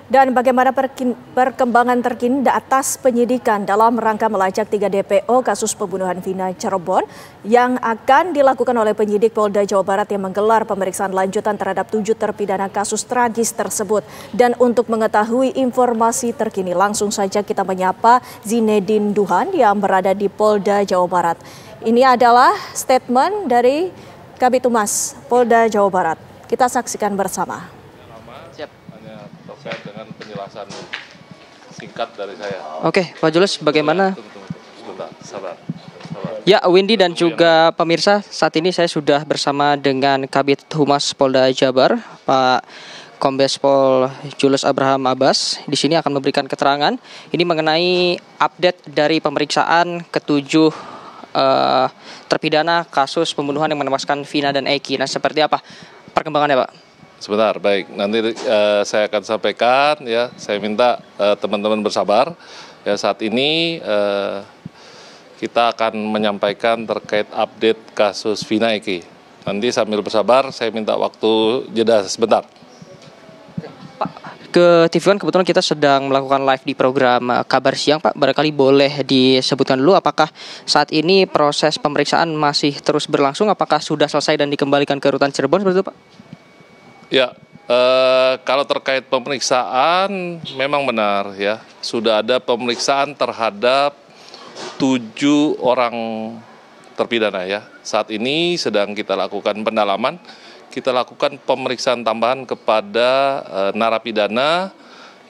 Dan bagaimana perkembangan terkini atas penyidikan dalam rangka melacak 3 DPO kasus pembunuhan Vina Cirebon yang akan dilakukan oleh penyidik Polda Jawa Barat yang menggelar pemeriksaan lanjutan terhadap 7 terpidana kasus tragis tersebut. Dan untuk mengetahui informasi terkini langsung saja kita menyapa Zinedine Duhan yang berada di Polda Jawa Barat. Ini adalah statement dari Kabid Humas Polda Jawa Barat. Kita saksikan bersama. Terkait dengan penjelasan singkat dari saya. Oke, Pak Julius, bagaimana? Sebentar, sabar. Ya, Windy dan juga pemirsa, saat ini saya sudah bersama dengan Kabid Humas Polda Jabar, Pak Kombes Pol Julius Abraham Abbas. Di sini akan memberikan keterangan ini mengenai update dari pemeriksaan ketujuh terpidana kasus pembunuhan yang menewaskan Vina dan Eki. Nah, seperti apa perkembangannya, Pak? Sebentar, baik. Nanti saya akan sampaikan ya. Saya minta teman-teman bersabar. Ya, saat ini kita akan menyampaikan terkait update kasus Vina Eki. Nanti sambil bersabar, saya minta waktu jeda sebentar. Pak, ke TV One kebetulan kita sedang melakukan live di program Kabar Siang, Pak. Barangkali boleh disebutkan dulu apakah saat ini proses pemeriksaan masih terus berlangsung, apakah sudah selesai dan dikembalikan ke rutan Cirebon seperti itu, Pak? Ya, kalau terkait pemeriksaan memang benar ya, sudah ada pemeriksaan terhadap 7 orang terpidana ya. Saat ini sedang kita lakukan pendalaman, kita lakukan pemeriksaan tambahan kepada narapidana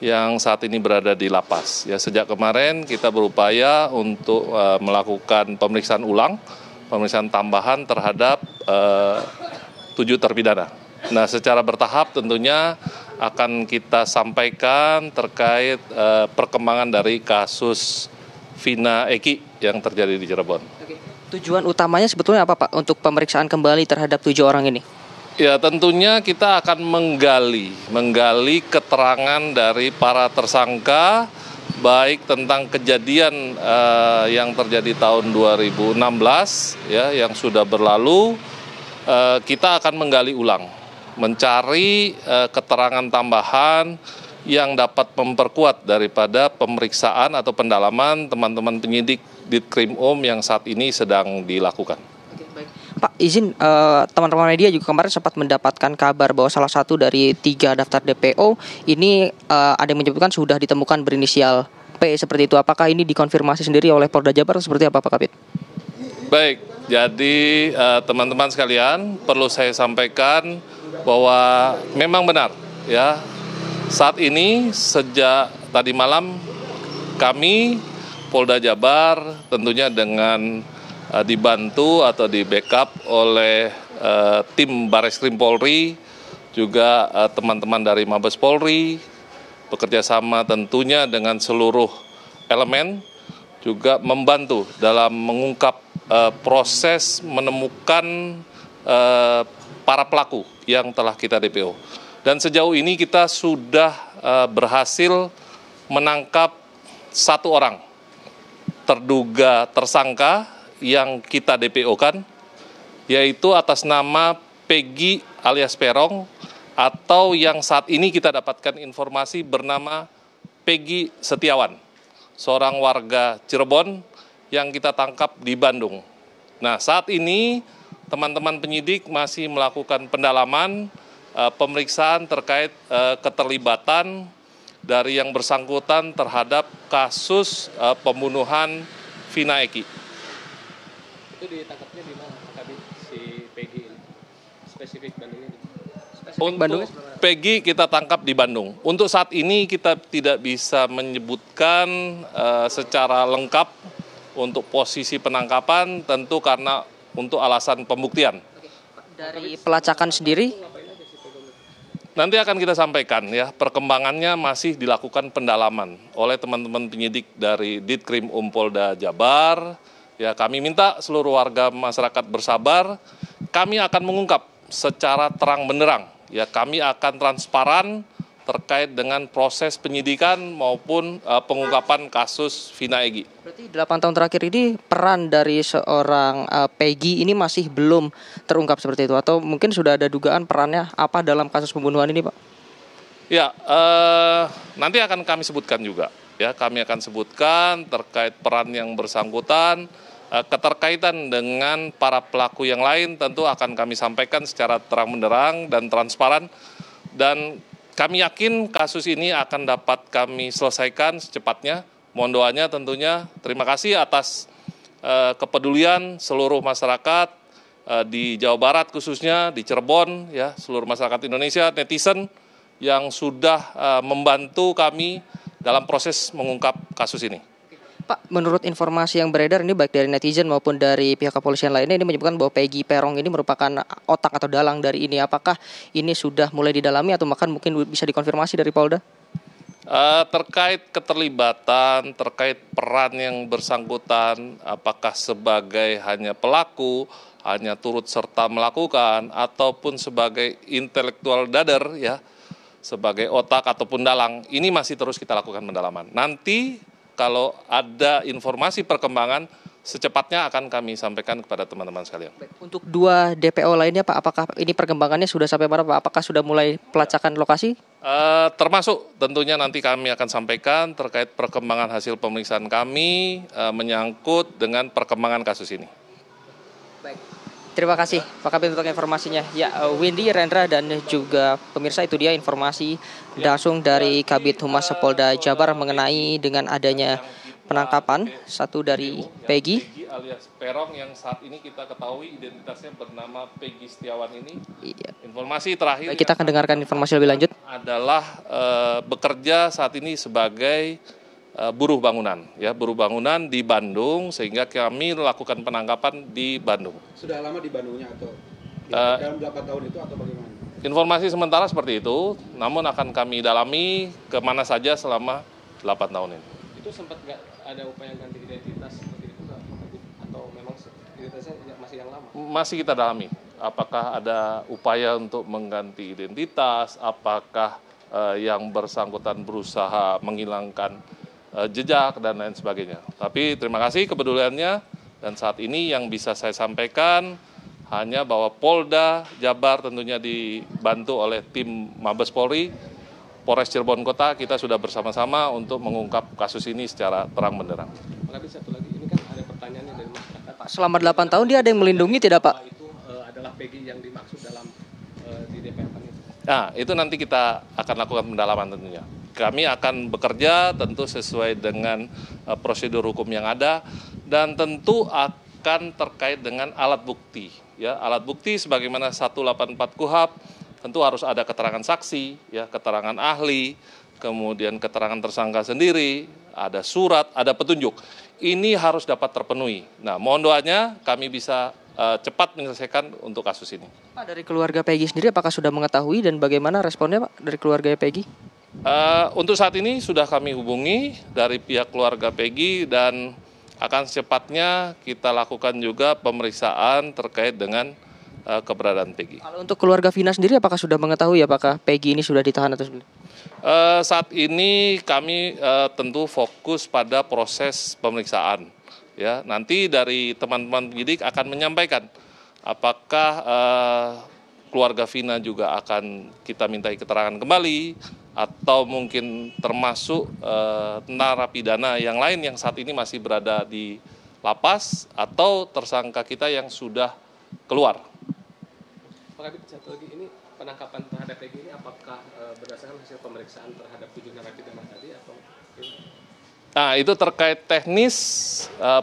yang saat ini berada di lapas. Ya, sejak kemarin kita berupaya untuk melakukan pemeriksaan ulang, pemeriksaan tambahan terhadap 7 terpidana. Nah, secara bertahap tentunya akan kita sampaikan terkait perkembangan dari kasus Vina Eki yang terjadi di Cirebon. Oke. Tujuan utamanya sebetulnya apa, Pak, untuk pemeriksaan kembali terhadap 7 orang ini? Ya, tentunya kita akan menggali keterangan dari para tersangka, baik tentang kejadian yang terjadi tahun 2016 ya, yang sudah berlalu. Kita akan menggali ulang, mencari keterangan tambahan yang dapat memperkuat daripada pemeriksaan atau pendalaman teman-teman penyidik Ditkrimum yang saat ini sedang dilakukan. Oke, baik. Pak, izin teman-teman media juga kemarin sempat mendapatkan kabar bahwa salah satu dari 3 daftar DPO ini ada yang menyebutkan sudah ditemukan berinisial P seperti itu. Apakah ini dikonfirmasi sendiri oleh Polda Jabar atau seperti apa, Pak Kabid? Baik, jadi teman-teman sekalian perlu saya sampaikan bahwa memang benar ya, saat ini sejak tadi malam kami Polda Jabar tentunya dengan dibantu atau di backup oleh tim Bareskrim Polri, juga teman-teman dari Mabes Polri, bekerja sama tentunya dengan seluruh elemen, juga membantu dalam mengungkap proses menemukan para pelaku yang telah kita DPO. Dan sejauh ini kita sudah berhasil menangkap 1 orang terduga tersangka yang kita DPO-kan, yaitu atas nama Peggy alias Perong, atau yang saat ini kita dapatkan informasi bernama Peggy Setiawan, seorang warga Cirebon yang kita tangkap di Bandung. Nah, saat ini teman-teman penyidik masih melakukan pendalaman, pemeriksaan terkait keterlibatan dari yang bersangkutan terhadap kasus pembunuhan Vina Eki. Itu ditangkapnya di mana, Kabid, si Peggy ini? Spesifik Bandung ini? Untuk Peggy kita tangkap di Bandung. Untuk saat ini kita tidak bisa menyebutkan secara lengkap untuk posisi penangkapan, tentu karena untuk alasan pembuktian. Dari pelacakan sendiri? Nanti akan kita sampaikan ya, perkembangannya masih dilakukan pendalaman oleh teman-teman penyidik dari Ditkrimum Polda Jabar. Ya, kami minta seluruh warga masyarakat bersabar. Kami akan mengungkap secara terang benderang. Ya, kami akan transparan terkait dengan proses penyidikan maupun pengungkapan kasus Vina Eki. Berarti 8 tahun terakhir ini peran dari seorang Peggy ini masih belum terungkap seperti itu, atau mungkin sudah ada dugaan perannya apa dalam kasus pembunuhan ini, Pak? Ya, nanti akan kami sebutkan juga. Ya, kami akan sebutkan terkait peran yang bersangkutan, keterkaitan dengan para pelaku yang lain tentu akan kami sampaikan secara terang benderang dan transparan. Dan kami yakin kasus ini akan dapat kami selesaikan secepatnya. Mohon doanya tentunya. Terima kasih atas kepedulian seluruh masyarakat di Jawa Barat khususnya, di Cirebon, ya, seluruh masyarakat Indonesia, netizen yang sudah membantu kami dalam proses mengungkap kasus ini. Pak, menurut informasi yang beredar ini baik dari netizen maupun dari pihak kepolisian lainnya ini menyebutkan bahwa Peggy Peron ini merupakan otak atau dalang dari ini. Apakah ini sudah mulai didalami atau bahkan mungkin bisa dikonfirmasi dari Polda? Terkait keterlibatan, terkait peran yang bersangkutan, apakah sebagai hanya pelaku, hanya turut serta melakukan, ataupun sebagai intelektual dader, ya, sebagai otak ataupun dalang, ini masih terus kita lakukan pendalaman. Nanti kalau ada informasi perkembangan, secepatnya akan kami sampaikan kepada teman-teman sekalian. Untuk 2 DPO lainnya Pak, apakah ini perkembangannya sudah sampai mana Pak? Apakah sudah mulai pelacakan lokasi? Termasuk tentunya nanti kami akan sampaikan terkait perkembangan hasil pemeriksaan kami menyangkut dengan perkembangan kasus ini. Baik. Terima kasih Pak Kabit untuk informasinya. Ya, Windy, Rendra, dan juga pemirsa, itu dia informasi langsung dari Kabid Humas Polda Jabar mengenai dengan adanya penangkapan satu dari Peggy alias Peron yang saat ini kita ketahui identitasnya bernama Peggy Setiawan ini. Iya. Informasi terakhir Baik, kita akan dengarkan informasi lebih lanjut. Adalah bekerja saat ini sebagai buruh bangunan, ya, buruh bangunan di Bandung, sehingga kami melakukan penangkapan di Bandung. Sudah lama di Bandungnya atau dalam 8 tahun itu atau bagaimana? Informasi sementara seperti itu, namun akan kami dalami kemana saja selama 8 tahun ini. Itu sempat nggak ada upaya ganti identitas seperti itu nggak? Atau memang identitasnya masih yang lama? Masih kita dalami, apakah ada upaya untuk mengganti identitas, apakah yang bersangkutan berusaha menghilangkan jejak dan lain sebagainya. Tapi terima kasih kepeduliannya, dan saat ini yang bisa saya sampaikan hanya bahwa Polda Jabar tentunya dibantu oleh tim Mabes Polri, Polres Cirebon Kota, kita sudah bersama-sama untuk mengungkap kasus ini secara terang benderang. Tapi satu lagi, ini kan ada pertanyaannya dari masyarakat. Pak, selama 8 tahun dia ada yang melindungi tidak Pak? Itu adalah Peggy yang dimaksud dalam di DPR itu. Nah, itu nanti kita akan lakukan pendalaman tentunya. Kami akan bekerja tentu sesuai dengan prosedur hukum yang ada, dan tentu akan terkait dengan alat bukti. Ya, alat bukti sebagaimana 184 KUHP, tentu harus ada keterangan saksi, ya, keterangan ahli, kemudian keterangan tersangka sendiri, ada surat, ada petunjuk. Ini harus dapat terpenuhi. Nah, mohon doanya kami bisa cepat menyelesaikan untuk kasus ini. Pak, dari keluarga Peggy sendiri apakah sudah mengetahui dan bagaimana responnya Pak dari keluarga Peggy? Untuk saat ini sudah kami hubungi dari pihak keluarga Peggy, dan akan secepatnya kita lakukan juga pemeriksaan terkait dengan keberadaan Peggy. Kalau untuk keluarga Vina sendiri apakah sudah mengetahui apakah Peggy ini sudah ditahan atau belum? Saat ini kami tentu fokus pada proses pemeriksaan. Ya, nanti dari teman-teman penyidik akan menyampaikan apakah keluarga Vina juga akan kita mintai keterangan kembali, atau mungkin termasuk narapidana yang lain yang saat ini masih berada di lapas, atau tersangka kita yang sudah keluar. Pak Kabit, satu lagi, ini penangkapan terhadap Peggy ini apakah berdasarkan hasil pemeriksaan terhadap 7 narapidana tadi atau? Nah, itu terkait teknis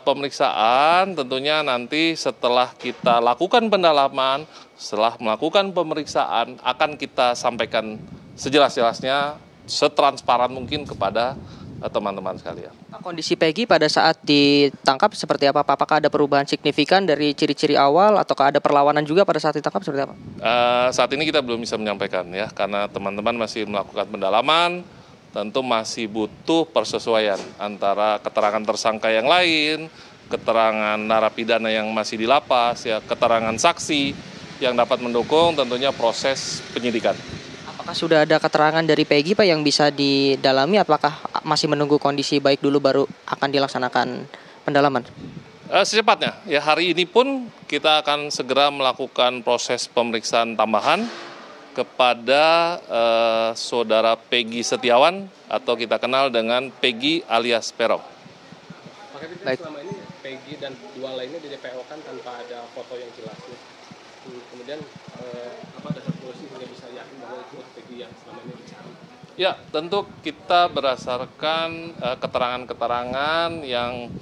pemeriksaan, tentunya nanti setelah kita lakukan pendalaman, setelah melakukan pemeriksaan, akan kita sampaikan sejelas-jelasnya, setransparan mungkin kepada teman-teman sekalian. Kondisi Peggy pada saat ditangkap seperti apa? Apakah ada perubahan signifikan dari ciri-ciri awal, ataukah ada perlawanan juga pada saat ditangkap seperti apa? Saat ini kita belum bisa menyampaikan, ya, karena teman-teman masih melakukan pendalaman. Tentu masih butuh persesuaian antara keterangan tersangka yang lain, keterangan narapidana yang masih di lapas, ya, keterangan saksi yang dapat mendukung tentunya proses penyidikan. Apakah sudah ada keterangan dari Peggy Pak yang bisa didalami? Apakah masih menunggu kondisi baik dulu baru akan dilaksanakan pendalaman? Secepatnya, ya, hari ini pun kita akan segera melakukan proses pemeriksaan tambahan kepada saudara Peggy Setiawan atau kita kenal dengan Peggy alias Peron. Pak Kabit, selama ini Peggy dan dua lainnya di DPO kan tanpa ada foto yang jelas. Kemudian apa dasar polisi hingga bisa yakin bahwa itu Peggy yang selama ini dicari? Ya, tentu kita berdasarkan keterangan-keterangan yang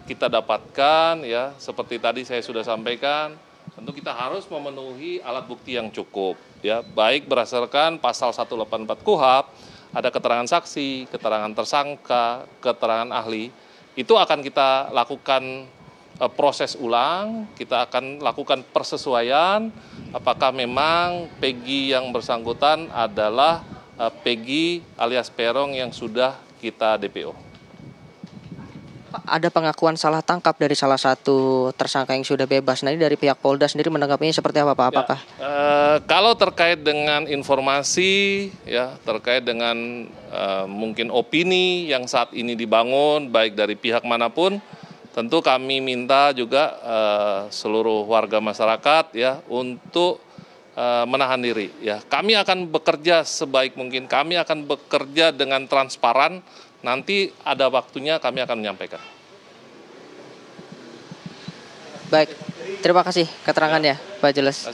kita dapatkan, ya, seperti tadi saya sudah sampaikan, tentu kita harus memenuhi alat bukti yang cukup, ya, baik berdasarkan pasal 184 KUHP, ada keterangan saksi, keterangan tersangka, keterangan ahli, itu akan kita lakukan proses ulang, kita akan lakukan persesuaian, apakah memang Peggy yang bersangkutan adalah Peggy alias Peron yang sudah kita DPO. Ada pengakuan salah tangkap dari salah satu tersangka yang sudah bebas. Nah, ini dari pihak Polda sendiri menanggapinya seperti apa, Pak? Apakah? Kalau terkait dengan informasi, ya, terkait dengan mungkin opini yang saat ini dibangun, baik dari pihak manapun, tentu kami minta juga seluruh warga masyarakat, ya, untuk menahan diri. Ya, kami akan bekerja sebaik mungkin. Kami akan bekerja dengan transparan. Nanti ada waktunya kami akan menyampaikan. Baik, terima kasih keterangannya, Pak Jules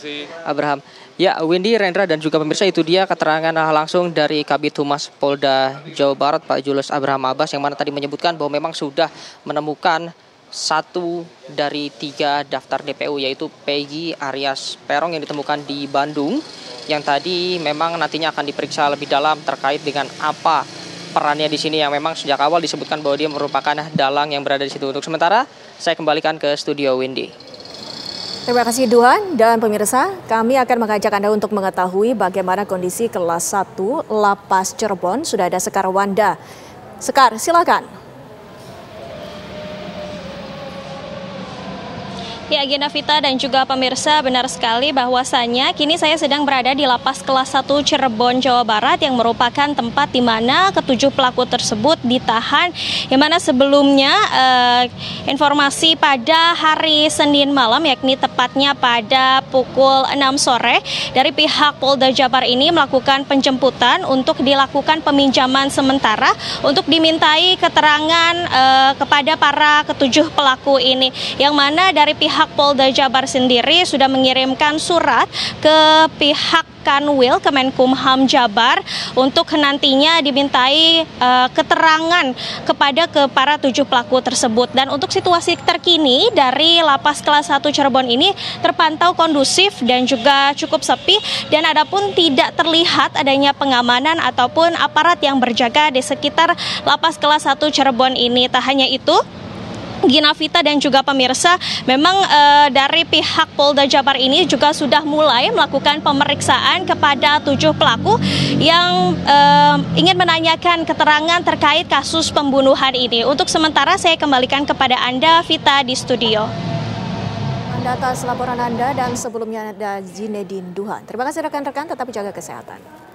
Abraham. Ya, Windy, Rendra, dan juga pemirsa, itu dia keterangan langsung dari Kabid Humas Polda Jawa Barat, Pak Jules Abraham Abbas, yang mana tadi menyebutkan bahwa memang sudah menemukan satu dari 3 daftar DPO, yaitu Peggy alias Peron yang ditemukan di Bandung, yang tadi memang nantinya akan diperiksa lebih dalam terkait dengan apa perannya di sini, yang memang sejak awal disebutkan bahwa dia merupakan dalang yang berada di situ. Untuk sementara, saya kembalikan ke studio Windy. Terima kasih Duhan, dan pemirsa, kami akan mengajak Anda untuk mengetahui bagaimana kondisi kelas 1 Lapas Cirebon. Sudah ada Sekar Wanda. Sekar, silakan. Ya, Gina Vita dan juga pemirsa, benar sekali bahwasannya kini saya sedang berada di Lapas Kelas 1 Cirebon, Jawa Barat, yang merupakan tempat di mana ke-7 pelaku tersebut ditahan, yang mana sebelumnya informasi pada hari Senin malam, yakni tepatnya pada pukul 6 sore, dari pihak Polda Jabar ini melakukan penjemputan untuk dilakukan peminjaman sementara untuk dimintai keterangan kepada para ke-7 pelaku ini, yang mana dari pihak Polda Jabar sendiri sudah mengirimkan surat ke pihak Kanwil Kemenkumham Jabar untuk nantinya dimintai keterangan kepada para 7 pelaku tersebut. Dan untuk situasi terkini dari Lapas Kelas 1 Cirebon ini terpantau kondusif dan juga cukup sepi, dan adapun tidak terlihat adanya pengamanan ataupun aparat yang berjaga di sekitar Lapas Kelas 1 Cirebon ini. Tak hanya itu, Gina Vita dan juga pemirsa, memang dari pihak Polda Jabar ini juga sudah mulai melakukan pemeriksaan kepada 7 pelaku yang ingin menanyakan keterangan terkait kasus pembunuhan ini. Untuk sementara saya kembalikan kepada Anda, Vita, di studio. Anda atas laporan Anda, dan sebelumnya ada Zinedine Duhan. Terima kasih rekan-rekan, tetap jaga kesehatan.